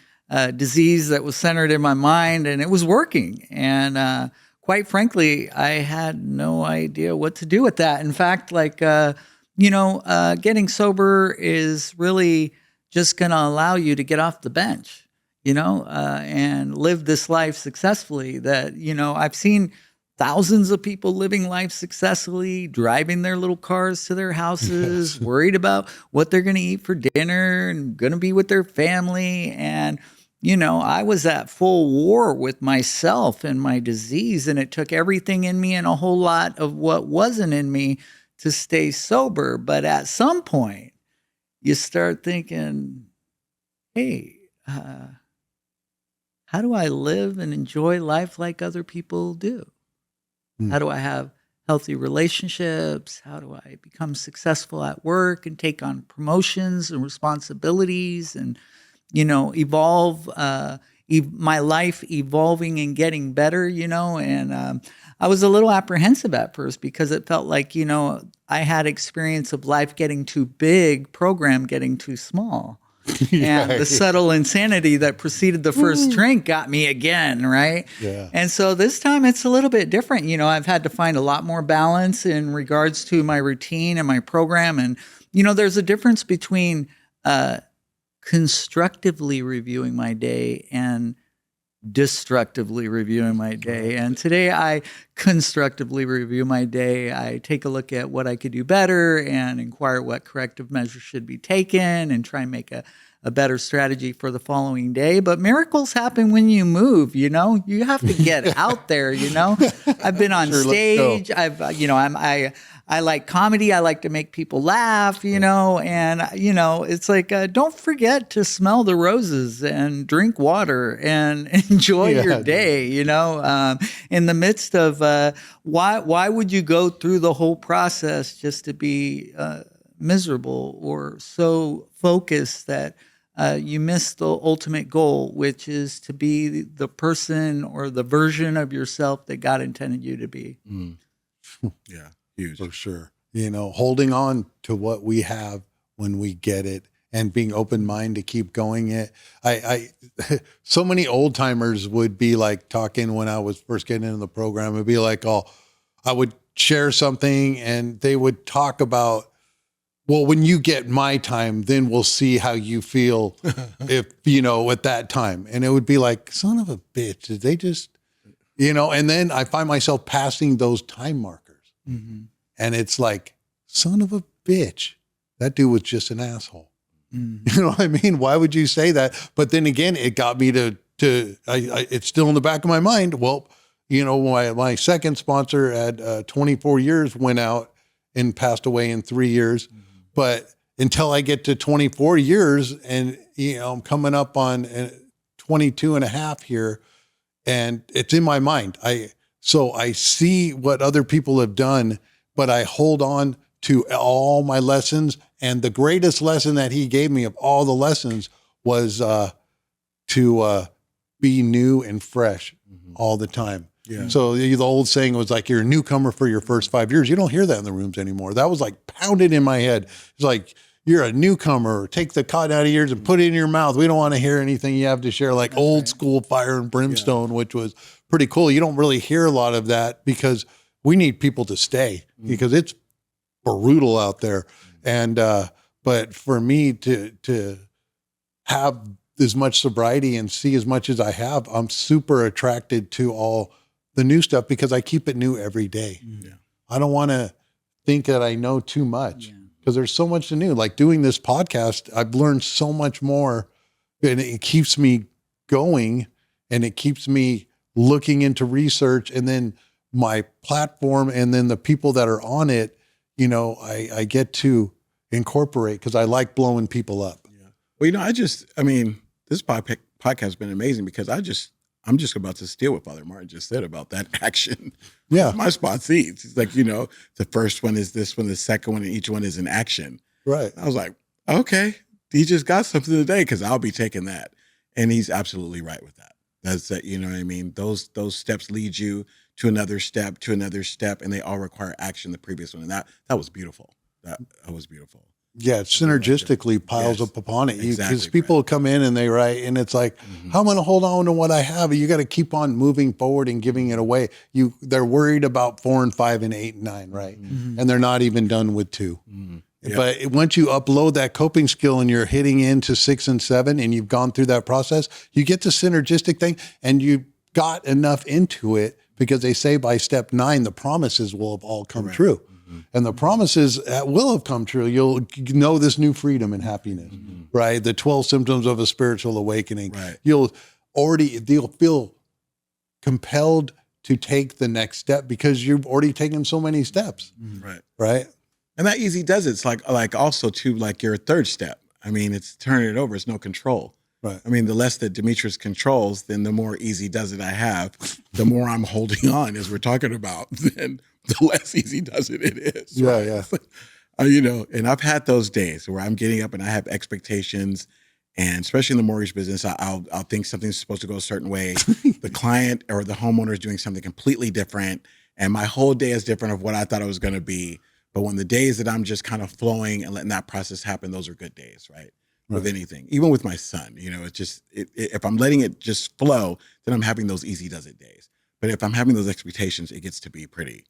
disease that was centered in my mind, and it was working. And quite frankly, I had no idea what to do with that. In fact, like, you know, getting sober is really just going to allow you to get off the bench, you know, and live this life successfully. That, you know, I've seen thousands of people living life successfully, driving their little cars to their houses, worried about what they're going to eat for dinner and going to be with their family. And, you know, I was at full war with myself and my disease, and it took everything in me and a whole lot of what wasn't in me to stay sober. But at some point, you start thinking, hey, how do I live and enjoy life like other people do? How do I have healthy relationships? How do I become successful at work and take on promotions and responsibilities and, you know, evolve my life, evolving and getting better, you know? And I was a little apprehensive at first because it felt like, you know, I had experience of life getting too big, program getting too small. And the subtle insanity that preceded the first drink got me again, right? Yeah. And so this time it's a little bit different. You know, I've had to find a lot more balance in regards to my routine and my program. And, you know, there's a difference between constructively reviewing my day and destructively reviewing my day. And today I constructively review my day. I take a look at what I could do better and inquire what corrective measures should be taken and try and make a better strategy for the following day. But miracles happen when you move, you know, you have to get out there, you know. I've been on stage. You know, I like comedy. I like to make people laugh, you know, and, you know, it's like, don't forget to smell the roses and drink water and enjoy your day, you know, in the midst of why would you go through the whole process just to be miserable or so focused that you miss the ultimate goal, which is to be the person or the version of yourself that God intended you to be. Yeah. Huge. For sure. You know, holding on to what we have when we get it and being open-minded to keep going it. I so many old timers would be like talking when I was first getting into the program. It'd be like, oh, I would share something and they would talk about, well, when you get my time, then we'll see how you feel if, you know, at that time. And it would be like, son of a bitch, did they just, you know, and then I find myself passing those time markers. Mm-hmm. And it's like, son of a bitch, that dude was just an asshole. Mm-hmm. You know what I mean? Why would you say that? But then again, it got me to it's still in the back of my mind. Well, you know, my second sponsor at 24 years went out and passed away in 3 years. Mm-hmm. But until I get to 24 years and, you know, I'm coming up on 22 and a half here and it's in my mind. So I see what other people have done, but I hold on to all my lessons. And the greatest lesson that he gave me of all the lessons was to be new and fresh all the time. Yeah. So the old saying was like, you're a newcomer for your first 5 years. You don't hear that in the rooms anymore. That was like pounded in my head. It's like, you're a newcomer. Take the cotton out of your ears and put it in your mouth. We don't want to hear anything you have to share, like old school fire and brimstone, which was pretty cool. You don't really hear a lot of that because we need people to stay because it's brutal out there. And, but for me to have as much sobriety and see as much as I have, I'm super attracted to all the new stuff because I keep it new every day. Yeah. I don't want to think that I know too much because there's so much to new. Like doing this podcast, I've learned so much more, and it keeps me going and it keeps me looking into research, and then my platform and then the people that are on it, you know, I get to incorporate because I like blowing people up. Yeah. Well, you know, this podcast has been amazing because I'm just about to steal what Father Martin just said about that action. Yeah. My spot seeds. It's like, you know, the first one is this one, the second one, and each one is an action. Right. I was like, okay, he just got something today because I'll be taking that. And he's absolutely right with that. That's that, you know what I mean? Those steps lead you to another step, and they all require action, the previous one. And that was beautiful. That was beautiful. Yeah, it synergistically piles up upon it. Because people come in and they write, and it's like, how am I going to hold on to what I have? You got to keep on moving forward and giving it away. They're worried about 4 and 5 and 8 and 9, right? And they're not even done with 2. Yep. But once you upload that coping skill and you're hitting into 6 and 7, and you've gone through that process, you get the synergistic thing, and you got enough into it because they say by step 9 the promises will have all come true. And the promises will have come true. You'll know this new freedom and happiness, right? The 12 symptoms of a spiritual awakening. Right. You'll feel compelled to take the next step because you've already taken so many steps. Right. Right. And that easy does it. It's like also too, like your third step. I mean, it's turning it over. It's no control. Right. I mean, the less that Demetrius controls, then the more easy does it I have, the more I'm holding on, as we're talking about, then the less easy does it is. Yeah, right? yeah. You know, and I've had those days where I'm getting up and I have expectations, and especially in the mortgage business, I'll think something's supposed to go a certain way. The client or the homeowner is doing something completely different, and my whole day is different of what I thought it was going to be. But when the days that I'm just kind of flowing and letting that process happen, those are good days, right? With anything, even with my son, you know, it's just, if I'm letting it just flow, then I'm having those easy does it days. But if I'm having those expectations, it gets to be pretty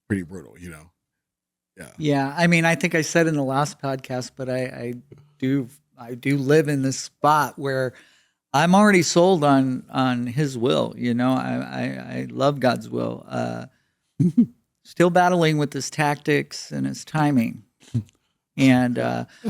brutal, you know? Yeah. Yeah. I mean, I think I said in the last podcast, but I do live in this spot where I'm already sold on his will. You know, I love God's will. Still battling with his tactics and his timing. And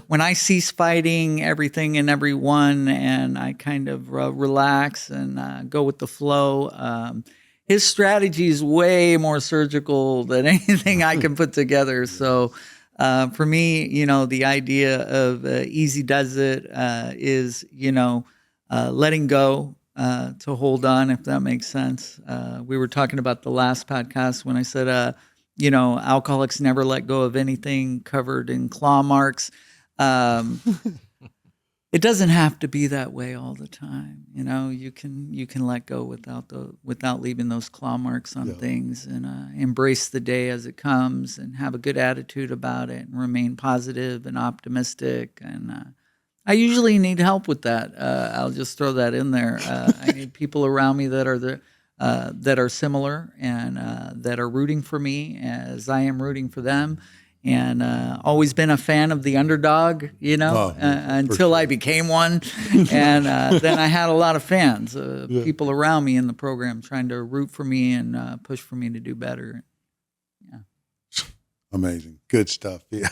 when I cease fighting everything and everyone, and I kind of relax and go with the flow, his strategy is way more surgical than anything I can put together. So for me, you know, the idea of easy does it is, you know, letting go to hold on, if that makes sense. We were talking about the last podcast when I said, you know, alcoholics never let go of anything covered in claw marks. It doesn't have to be that way all the time. You know, you can let go without leaving those claw marks on things, and embrace the day as it comes and have a good attitude about it and remain positive and optimistic. And I usually need help with that. I'll just throw that in there. I need people around me that are similar and that are rooting for me as I am rooting for them. And always been a fan of the underdog, you know, until I became one. And then I had a lot of fans, people around me in the program trying to root for me and push for me to do better. Yeah. Amazing. Good stuff. Yeah.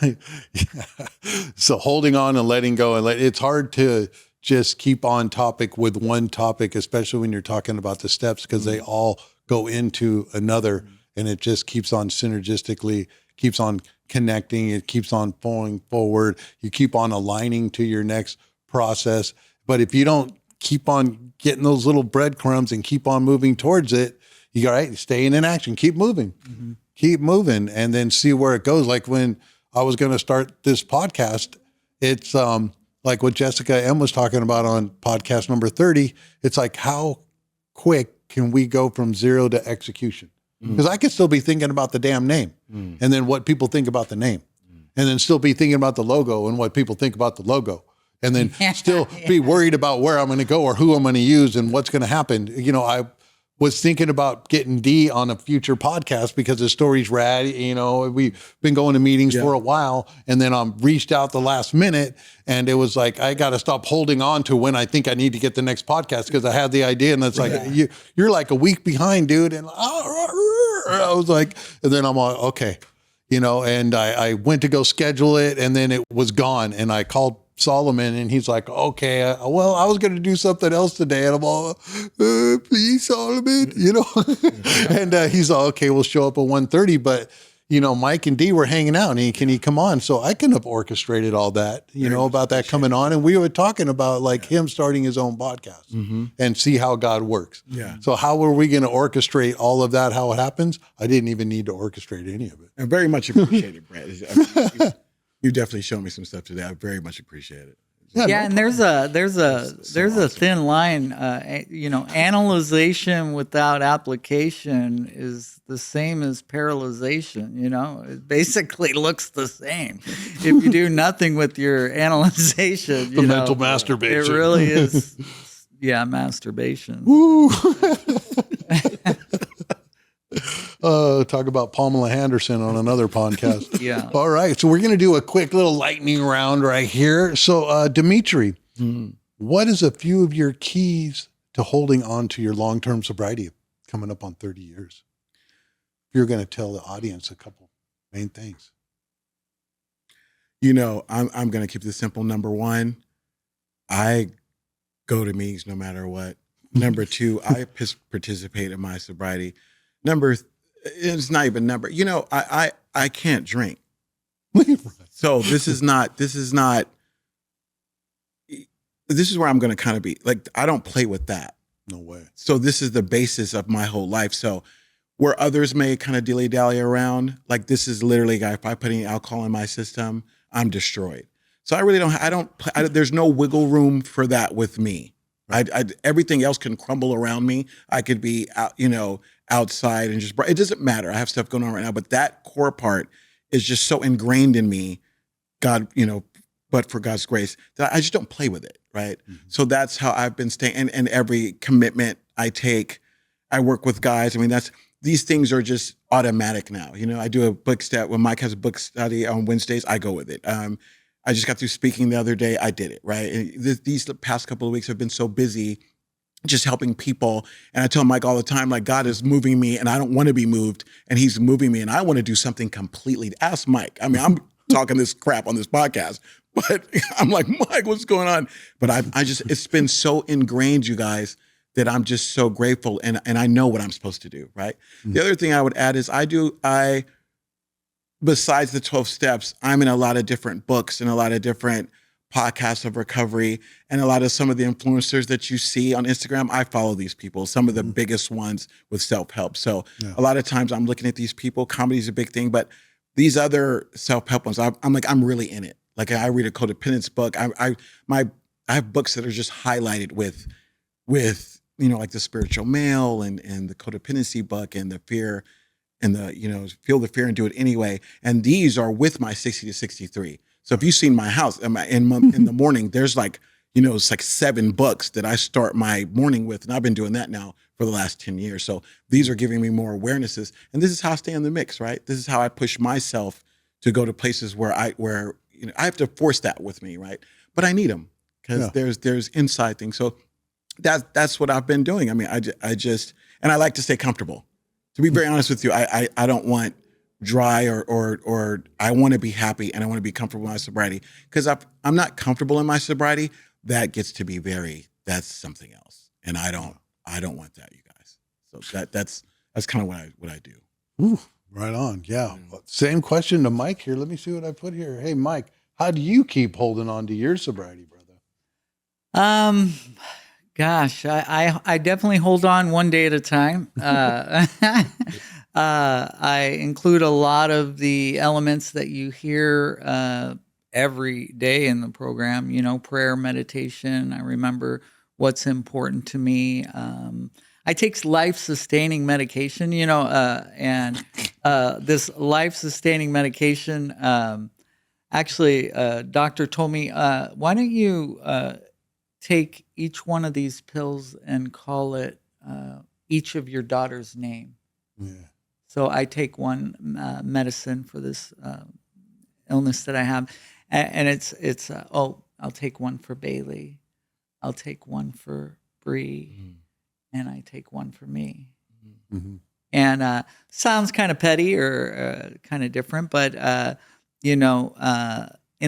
So holding on and letting go, and it's hard to just keep on topic with one topic, especially when you're talking about the steps, because they all go into another, and it just keeps on synergistically, keeps on connecting, it keeps on going forward. You keep on aligning to your next process. But if you don't keep on getting those little breadcrumbs and keep on moving towards it, you got to stay in action, keep moving, keep moving, and then see where it goes. Like when I was going to start this podcast, it's like what Jessica M was talking about on podcast number 30. It's like, how quick can we go from zero to execution? Because I could still be thinking about the damn name and then what people think about the name, and then still be thinking about the logo and what people think about the logo, and then still be worried about where I'm going to go or who I'm going to use and what's going to happen. You know, was thinking about getting D on a future podcast because the story's rad. You know, we've been going to meetings for a while, and then reached out the last minute, and it was like, I got to stop holding on to when I think I need to get the next podcast because I had the idea, and it's like, you're like a week behind, dude. And I was like, and then I'm like, okay, you know, and I went to go schedule it, and then it was gone, and I called Solomon, and he's like, okay, well, I was going to do something else today. And I'm all, please, Solomon, you know? And he's all, okay, we'll show up at 1:30. But, you know, Mike and D were hanging out, and can he come on? So I couldn't have orchestrated all that, you know, about that coming on. And we were talking about like him starting his own podcast and see how God works. Yeah. So how were we going to orchestrate all of that, how it happens? I didn't even need to orchestrate any of it. I very much appreciate it, Brad. I mean, you definitely showed me some stuff today. I very much appreciate it. Yeah, and there's a thin line. You know, analyzation without application is the same as paralyzation. You know, it basically looks the same. If you do nothing with your analyzation, The mental masturbation. It really is. Yeah, masturbation. Woo. Talk about Pamela Henderson on another podcast. Yeah. All right. So we're going to do a quick little lightning round right here. So, Dimitri, what is a few of your keys to holding on to your long-term sobriety coming up on 30 years? You're going to tell the audience a couple main things. You know, I'm going to keep this simple. Number one, I go to meetings no matter what. Number two, I participate in my sobriety. It's not even number. You know, I can't drink. So this is where I'm going to kind of be like, I don't play with that. No way. So this is the basis of my whole life. So where others may kind of dilly-dally around, like this is literally, if I put any alcohol in my system, I'm destroyed. So I really don't, there's no wiggle room for that with me. Everything else can crumble around me. I could be out, you know, outside and just, it doesn't matter. I have stuff going on right now, but that core part is just so ingrained in me, God, you know, but for God's grace, that I just don't play with it, right? Mm-hmm. So that's how I've been staying, and every commitment I take, I work with guys. I mean, these things are just automatic now. You know, I do a book study, when Mike has a book study on Wednesdays, I go with it. I just got through speaking the other day, I did it, right? And these past couple of weeks have been so busy just helping people. And I tell Mike all the time, like, God is moving me and I don't want to be moved, and he's moving me and I want to do something completely. Ask Mike. I mean, I'm talking this crap on this podcast, but I'm like, Mike, what's going on? But I just, it's been so ingrained, you guys, that I'm just so grateful, and I know what I'm supposed to do, right? Mm-hmm. The other thing I would add is besides the 12 steps, I'm in a lot of different books and a lot of different podcasts of recovery, and a lot of some of the influencers that you see on Instagram. I follow these people, some of the biggest ones with self-help. So a lot of times I'm looking at these people. Comedy is a big thing, but these other self-help ones, I'm like, I'm really in it. Like, I read a codependence book. I have books that are just highlighted with, you know, like the spiritual male and the codependency book and the fear and the, you know, feel the fear and do it anyway. And these are with my 60 to 63. So if you've seen my house in the morning, there's like, you know, it's like 7 books that I start my morning with. And I've been doing that now for the last 10 years. So these are giving me more awarenesses. And this is how I stay in the mix, right? This is how I push myself to go to places where you know, I have to force that with me, right? But I need them because there's inside things. So that's what I've been doing. I mean, I just, and I like to stay comfortable. To be very honest with you, I don't want dry or I want to be happy and I want to be comfortable in my sobriety. Because I'm not comfortable in my sobriety, that gets to be that's something else. And I don't want that, you guys. So that's kind of what I do. Ooh, right on. Yeah. Same question to Mike here. Let me see what I put here. Hey, Mike, how do you keep holding on to your sobriety, brother? Gosh, I definitely hold on one day at a time. I include a lot of the elements that you hear every day in the program, you know, prayer, meditation. I remember what's important to me. I take life-sustaining medication, you know, and this life-sustaining medication, actually, doctor told me, why don't you take each one of these pills and call it each of your daughter's name. Yeah. So I take one medicine for this illness that I have, and it's I'll take one for Bailey, I'll take one for Bree, and I take one for me. Mm-hmm. And sounds kind of petty or kind of different, but in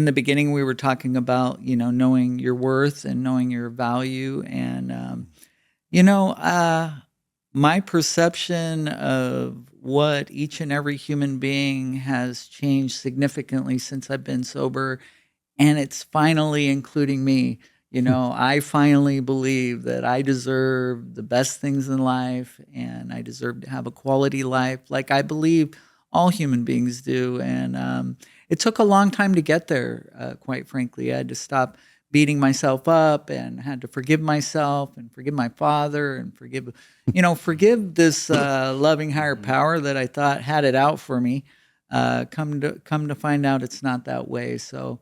the beginning we were talking about knowing your worth and knowing your value, and my perception of what each and every human being has changed significantly since I've been sober, and it's finally including me. I finally believe that I deserve the best things in life, and I deserve to have a quality life like I believe all human beings do. And it took a long time to get there, quite frankly. I had to stop beating myself up and had to forgive myself and forgive my father and forgive this loving higher power that I thought had it out for me. Come to find out it's not that way. So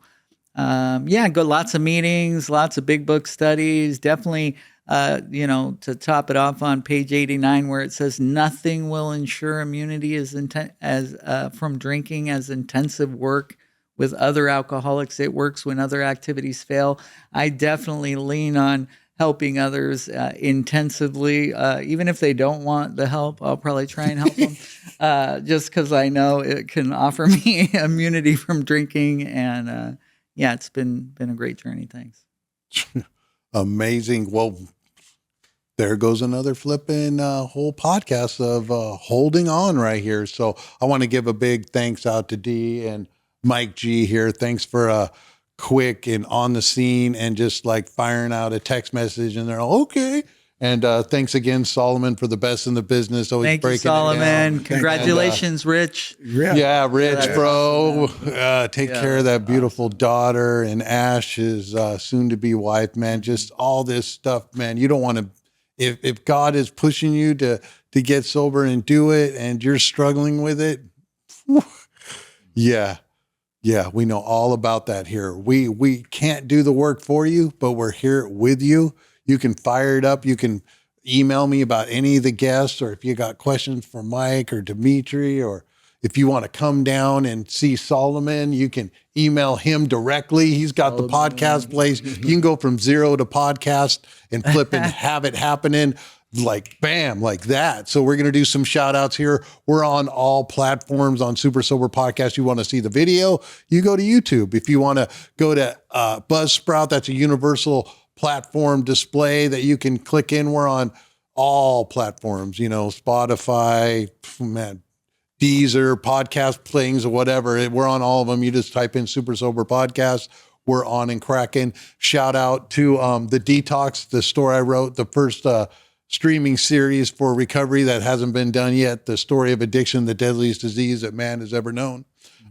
go lots of meetings, lots of big book studies, definitely, to top it off on page 89 where it says nothing will ensure immunity from drinking as intensive work with other alcoholics. It works when other activities fail. I definitely lean on helping others intensively. Even if they don't want the help, I'll probably try and help them just because I know it can offer me immunity from drinking. And it's been a great journey. Thanks. Amazing. Well, there goes another flipping whole podcast of holding on right here. So I want to give a big thanks out to Dee and Mike G here. Thanks for quick and on the scene and just like firing out a text message and they're all okay. And thanks again, Solomon, for the best in the business. Always Thank breaking you, Solomon. it down. Congratulations, Rich. Yeah, Rich, bro. Take care of that beautiful daughter and Ash's soon-to-be wife, man. Just all this stuff, man. You don't want to, if God is pushing you to get sober and do it and you're struggling with it, yeah, we know all about that here. We can't do the work for you, but we're here with you. You can fire it up. You can email me about any of the guests, or if you got questions for Mike or Dimitri, or if you want to come down and see Solomon, you can email him directly. He's got the podcast place. You can go from zero to podcast and flip and have it happening like bam, like that. So we're going to do some shout outs here. We're on all platforms on Super Sober Podcast. You want to see the video, you go to YouTube. If you want to go to Buzzsprout, that's a universal platform display that you can click in. We're on all platforms, Spotify, Deezer, podcast playings or whatever. We're on all of them. You just type in Super Sober Podcast. We're on and cracking. Shout out to the Detox, the story I wrote, the first streaming series for recovery that hasn't been done yet. The story of addiction, the deadliest disease that man has ever known.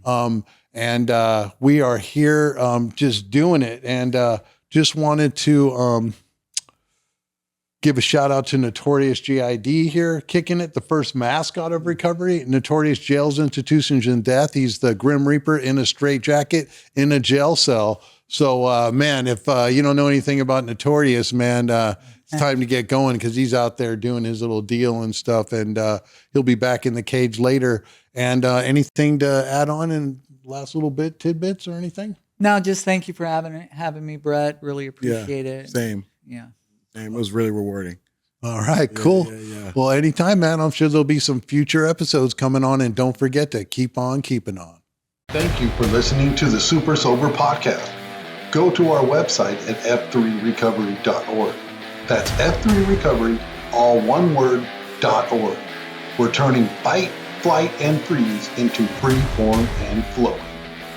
And we are here just doing it. And just wanted to give a shout out to Notorious GID here, kicking it, the first mascot of recovery. Notorious jails, institutions, and death. He's the Grim Reaper in a straitjacket in a jail cell. So, man, if you don't know anything about Notorious, man, it's time to get going because he's out there doing his little deal and stuff. And he'll be back in the cage later. And anything to add on in last little bit, tidbits or anything? No, just thank you for having me, Brett. Really appreciate it. Same. Yeah. Same. It was really rewarding. All right, cool. Yeah. Well, anytime, man. I'm sure there'll be some future episodes coming on, and don't forget to keep on keeping on. Thank you for listening to the Super Sober Podcast. Go to our website at f3recovery.org. That's F3Recovery, all one word, .org. We're turning fight, flight, and freeze into free form and flow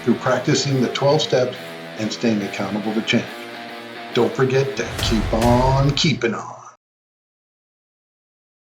through practicing the 12 steps and staying accountable to change. Don't forget to keep on keeping on.